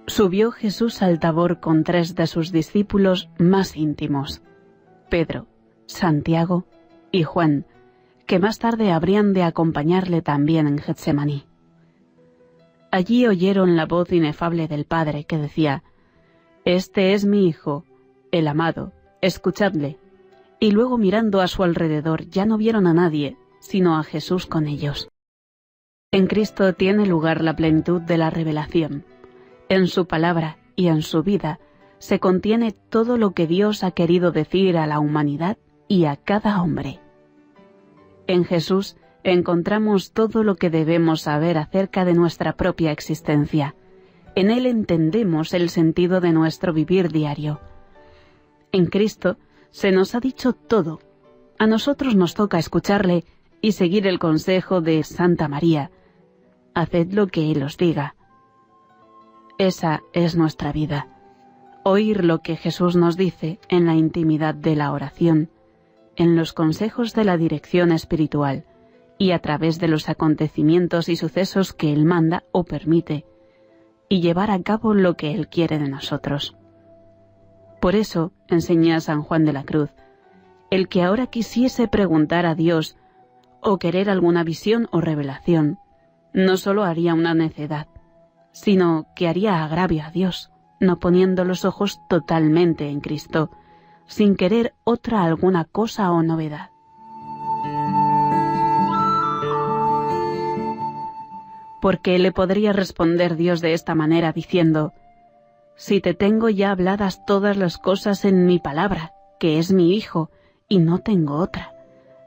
Subió Jesús al Tabor con 3 de sus discípulos más íntimos, Pedro, Santiago y Juan, que más tarde habrían de acompañarle también en Getsemaní. Allí oyeron la voz inefable del Padre que decía: «Este es mi Hijo, el amado, escuchadle». Y luego, mirando a su alrededor, ya no vieron a nadie, sino a Jesús con ellos. En Cristo tiene lugar la plenitud de la revelación. En su palabra y en su vida se contiene todo lo que Dios ha querido decir a la humanidad y a cada hombre. En Jesús encontramos todo lo que debemos saber acerca de nuestra propia existencia. En Él entendemos el sentido de nuestro vivir diario. En Cristo se nos ha dicho todo. A nosotros nos toca escucharle y seguir el consejo de Santa María: haced lo que Él os diga. Esa es nuestra vida. Oír lo que Jesús nos dice en la intimidad de la oración, en los consejos de la dirección espiritual y a través de los acontecimientos y sucesos que Él manda o permite, y llevar a cabo lo que Él quiere de nosotros. Por eso, enseña San Juan de la Cruz, el que ahora quisiese preguntar a Dios o querer alguna visión o revelación, no solo haría una necedad, sino que haría agravio a Dios, no poniendo los ojos totalmente en Cristo, sin querer otra alguna cosa o novedad. Porque le podría responder Dios de esta manera diciendo: si te tengo ya habladas todas las cosas en mi palabra, que es mi Hijo, y no tengo otra,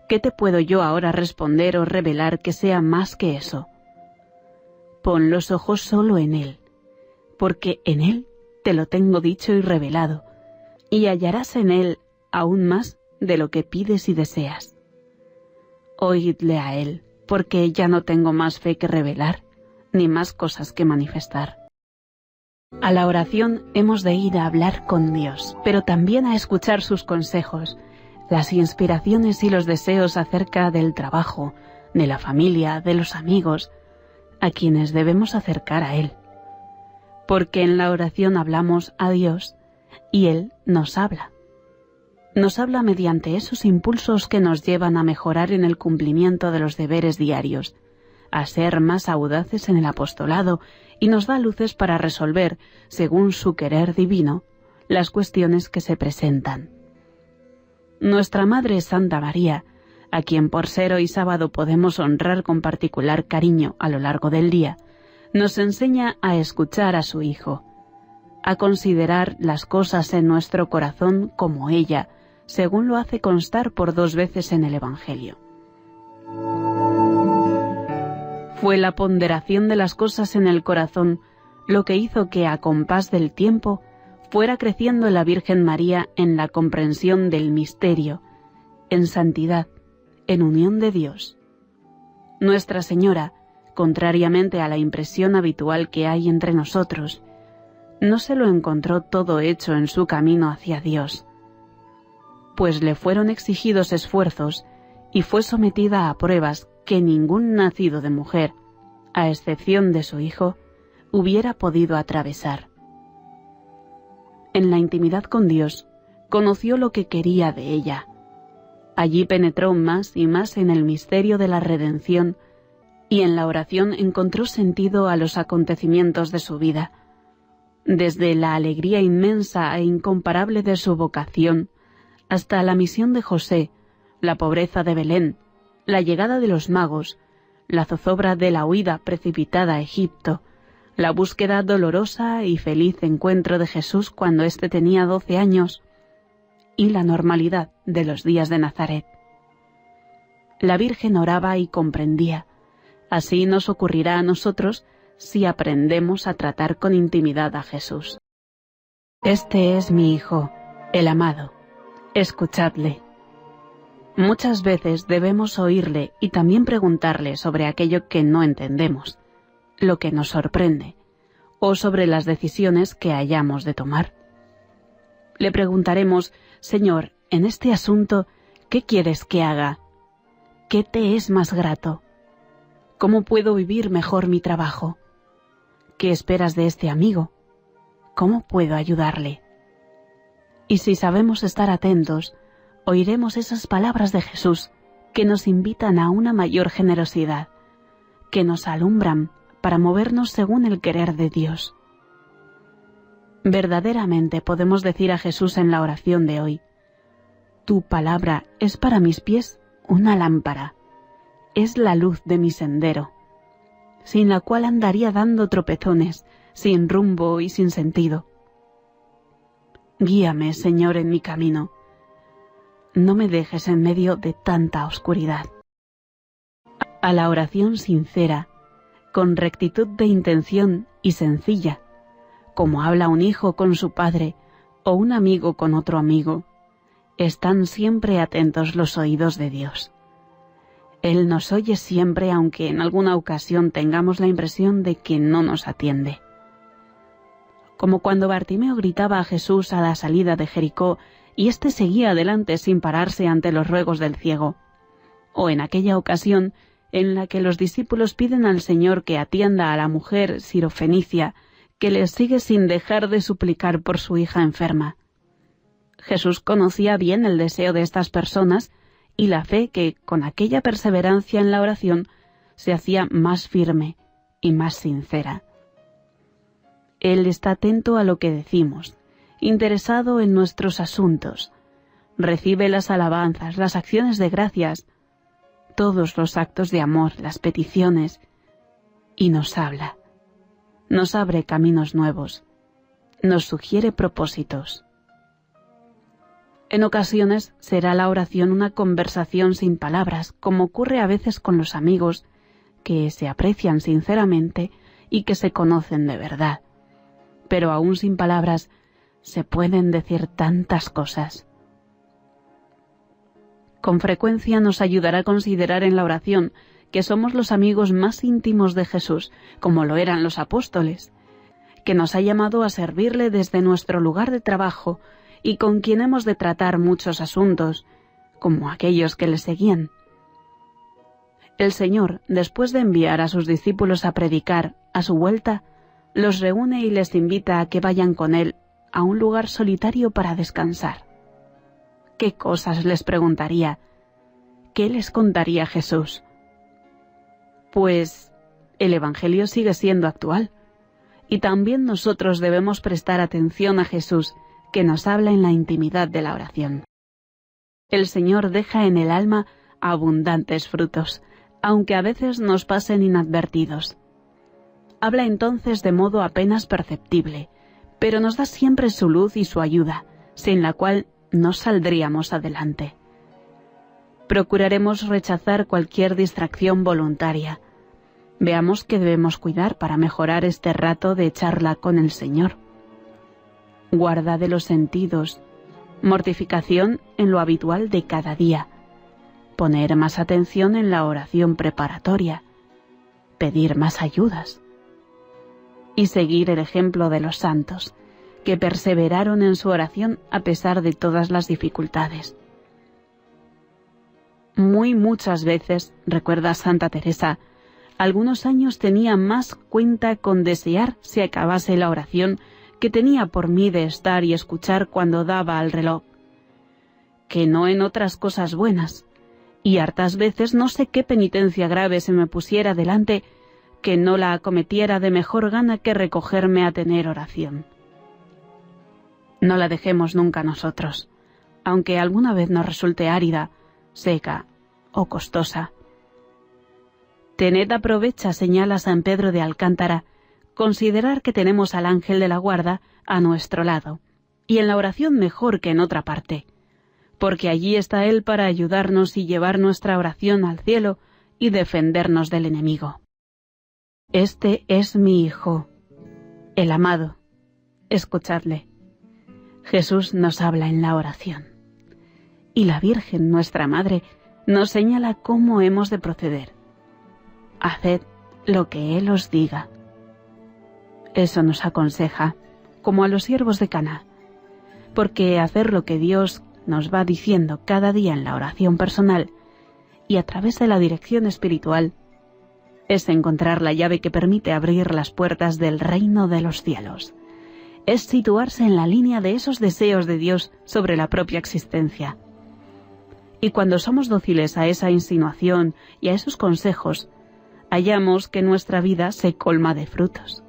¿qué te puedo yo ahora responder o revelar que sea más que eso? Pon los ojos solo en Él, porque en Él te lo tengo dicho y revelado, y hallarás en Él aún más de lo que pides y deseas. Oídle a Él, porque ya no tengo más fe que revelar, ni más cosas que manifestar. A la oración hemos de ir a hablar con Dios, pero también a escuchar sus consejos, las inspiraciones y los deseos acerca del trabajo, de la familia, de los amigos, a quienes debemos acercar a Él. Porque en la oración hablamos a Dios y Él nos habla. Nos habla mediante esos impulsos que nos llevan a mejorar en el cumplimiento de los deberes diarios, a ser más audaces en el apostolado, y nos da luces para resolver, según su querer divino, las cuestiones que se presentan. Nuestra Madre Santa María, a quien por ser hoy sábado podemos honrar con particular cariño a lo largo del día, nos enseña a escuchar a su Hijo, a considerar las cosas en nuestro corazón como ella, según lo hace constar por 2 veces en el Evangelio. Fue la ponderación de las cosas en el corazón lo que hizo que, a compás del tiempo, fuera creciendo la Virgen María en la comprensión del misterio, en santidad, en unión de Dios. Nuestra Señora, contrariamente a la impresión habitual que hay entre nosotros, no se lo encontró todo hecho en su camino hacia Dios, pues le fueron exigidos esfuerzos y fue sometida a pruebas que ningún nacido de mujer, a excepción de su Hijo, hubiera podido atravesar. En la intimidad con Dios, conoció lo que quería de ella. Allí penetró más y más en el misterio de la redención, y en la oración encontró sentido a los acontecimientos de su vida. Desde la alegría inmensa e incomparable de su vocación, hasta la misión de José, la pobreza de Belén, la llegada de los magos, la zozobra de la huida precipitada a Egipto, la búsqueda dolorosa y feliz encuentro de Jesús cuando éste tenía 12 años, y la normalidad de los días de Nazaret. La Virgen oraba y comprendía. Así nos ocurrirá a nosotros si aprendemos a tratar con intimidad a Jesús. Este es mi Hijo, el amado. Escuchadle. Muchas veces debemos oírle y también preguntarle sobre aquello que no entendemos, lo que nos sorprende, o sobre las decisiones que hayamos de tomar. Le preguntaremos: Señor, en este asunto, ¿qué quieres que haga? ¿Qué te es más grato? ¿Cómo puedo vivir mejor mi trabajo? ¿Qué esperas de este amigo? ¿Cómo puedo ayudarle? Y si sabemos estar atentos, oiremos esas palabras de Jesús que nos invitan a una mayor generosidad, que nos alumbran para movernos según el querer de Dios. Verdaderamente podemos decir a Jesús en la oración de hoy: tu palabra es para mis pies una lámpara, es la luz de mi sendero, sin la cual andaría dando tropezones, sin rumbo y sin sentido. Guíame, Señor, en mi camino. No me dejes en medio de tanta oscuridad. A la oración sincera, con rectitud de intención y sencilla, como habla un hijo con su padre o un amigo con otro amigo, están siempre atentos los oídos de Dios. Él nos oye siempre, aunque en alguna ocasión tengamos la impresión de que no nos atiende. Como cuando Bartimeo gritaba a Jesús a la salida de Jericó y éste seguía adelante sin pararse ante los ruegos del ciego, o en aquella ocasión en la que los discípulos piden al Señor que atienda a la mujer sirofenicia que les sigue sin dejar de suplicar por su hija enferma. Jesús conocía bien el deseo de estas personas y la fe que, con aquella perseverancia en la oración, se hacía más firme y más sincera. Él está atento a lo que decimos, interesado en nuestros asuntos, recibe las alabanzas, las acciones de gracias, todos los actos de amor, las peticiones, y nos habla, nos abre caminos nuevos, nos sugiere propósitos. En ocasiones será la oración una conversación sin palabras, como ocurre a veces con los amigos que se aprecian sinceramente y que se conocen de verdad. Pero aún sin palabras se pueden decir tantas cosas. Con frecuencia nos ayudará a considerar en la oración que somos los amigos más íntimos de Jesús, como lo eran los apóstoles, que nos ha llamado a servirle desde nuestro lugar de trabajo y con quien hemos de tratar muchos asuntos, como aquellos que le seguían. El Señor, después de enviar a sus discípulos a predicar, a su vuelta, los reúne y les invita a que vayan con Él a un lugar solitario para descansar. ¿Qué cosas les preguntaría? ¿Qué les contaría Jesús? Pues el Evangelio sigue siendo actual, y también nosotros debemos prestar atención a Jesús, que nos habla en la intimidad de la oración. El Señor deja en el alma abundantes frutos, aunque a veces nos pasen inadvertidos. Habla entonces de modo apenas perceptible, pero nos da siempre su luz y su ayuda, sin la cual no saldríamos adelante. Procuraremos rechazar cualquier distracción voluntaria. Veamos qué debemos cuidar para mejorar este rato de charla con el Señor. Guarda de los sentidos, mortificación en lo habitual de cada día, poner más atención en la oración preparatoria, pedir más ayudas y seguir el ejemplo de los santos, que perseveraron en su oración a pesar de todas las dificultades. Muchas veces, recuerda Santa Teresa, algunos años tenía más cuenta con desear se acabase la oración que tenía por mí de estar y escuchar cuando daba al reloj, que no en otras cosas buenas, y hartas veces no sé qué penitencia grave se me pusiera delante que no la acometiera de mejor gana que recogerme a tener oración. No la dejemos nunca nosotros, aunque alguna vez nos resulte árida, seca o costosa. Tened aprovecha, señala San Pedro de Alcántara, considerar que tenemos al ángel de la guarda a nuestro lado, y en la oración mejor que en otra parte, porque allí está Él para ayudarnos y llevar nuestra oración al cielo y defendernos del enemigo. Este es mi Hijo, el amado. Escuchadle. Jesús nos habla en la oración, y la Virgen, nuestra Madre, nos señala cómo hemos de proceder. Haced lo que Él os diga. Eso nos aconseja, como a los siervos de Caná, porque hacer lo que Dios nos va diciendo cada día en la oración personal y a través de la dirección espiritual es encontrar la llave que permite abrir las puertas del reino de los cielos, es situarse en la línea de esos deseos de Dios sobre la propia existencia. Y cuando somos dóciles a esa insinuación y a esos consejos, hallamos que nuestra vida se colma de frutos,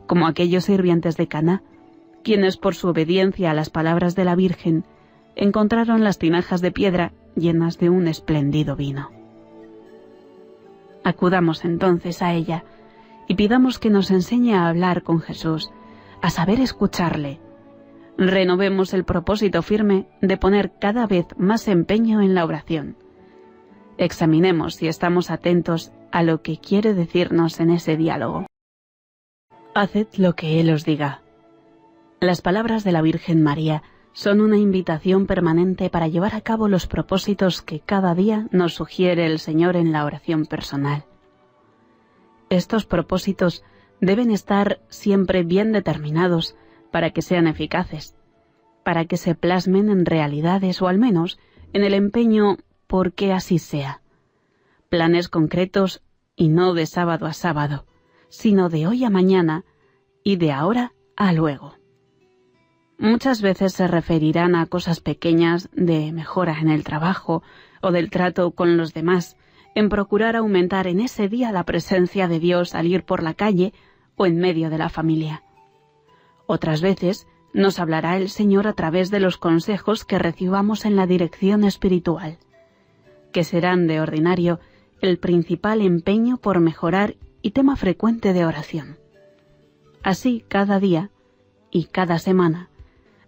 como aquellos sirvientes de Caná, quienes por su obediencia a las palabras de la Virgen encontraron las tinajas de piedra llenas de un espléndido vino. Acudamos entonces a ella y pidamos que nos enseñe a hablar con Jesús, a saber escucharle. Renovemos el propósito firme de poner cada vez más empeño en la oración. Examinemos si estamos atentos a lo que quiere decirnos en ese diálogo. Haced lo que Él os diga. Las palabras de la Virgen María son una invitación permanente para llevar a cabo los propósitos que cada día nos sugiere el Señor en la oración personal. Estos propósitos deben estar siempre bien determinados para que sean eficaces, para que se plasmen en realidades o al menos en el empeño por que así sea. Planes concretos y no de sábado a sábado, sino de hoy a mañana y de ahora a luego. Muchas veces se referirán a cosas pequeñas de mejora en el trabajo o del trato con los demás, en procurar aumentar en ese día la presencia de Dios al ir por la calle o en medio de la familia. Otras veces nos hablará el Señor a través de los consejos que recibamos en la dirección espiritual, que serán de ordinario el principal empeño por mejorar y tema frecuente de oración. Así, cada día y cada semana,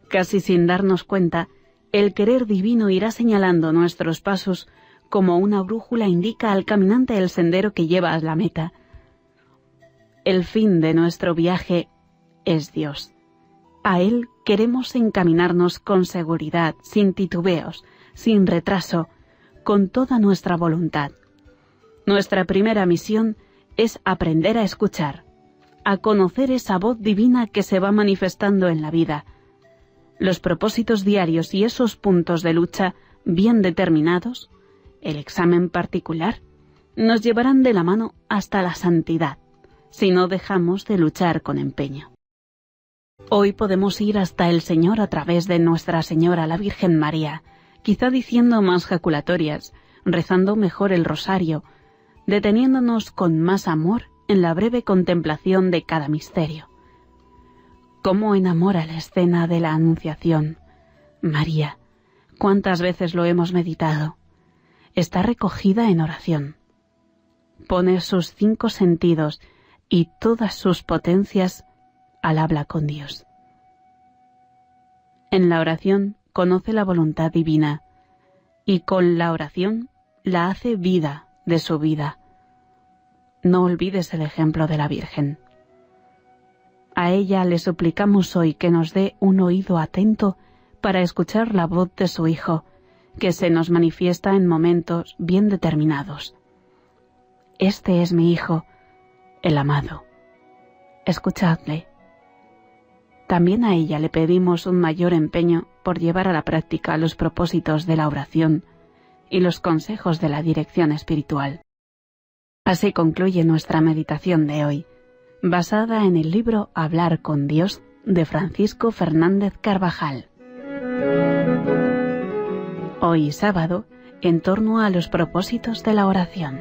casi sin darnos cuenta, el querer divino irá señalando nuestros pasos como una brújula indica al caminante el sendero que lleva a la meta. El fin de nuestro viaje es Dios. A Él queremos encaminarnos con seguridad, sin titubeos, sin retraso, con toda nuestra voluntad. Nuestra primera misión es aprender a escuchar, a conocer esa voz divina que se va manifestando en la vida. Los propósitos diarios y esos puntos de lucha bien determinados, el examen particular, nos llevarán de la mano hasta la santidad, si no dejamos de luchar con empeño. Hoy podemos ir hasta el Señor a través de Nuestra Señora, la Virgen María, quizá diciendo más jaculatorias, rezando mejor el rosario, deteniéndonos con más amor en la breve contemplación de cada misterio. ¿Cómo enamora la escena de la Anunciación? María, ¿cuántas veces lo hemos meditado? Está recogida en oración. Pone sus 5 sentidos y todas sus potencias al habla con Dios. En la oración conoce la voluntad divina y con la oración la hace vida de su vida. No olvides el ejemplo de la Virgen. A ella le suplicamos hoy que nos dé un oído atento para escuchar la voz de su Hijo, que se nos manifiesta en momentos bien determinados. Este es mi Hijo, el amado. Escuchadle. También a ella le pedimos un mayor empeño por llevar a la práctica los propósitos de la oración y los consejos de la dirección espiritual. Así concluye nuestra meditación de hoy, basada en el libro Hablar con Dios de Francisco Fernández Carvajal. Hoy sábado, en torno a los propósitos de la oración.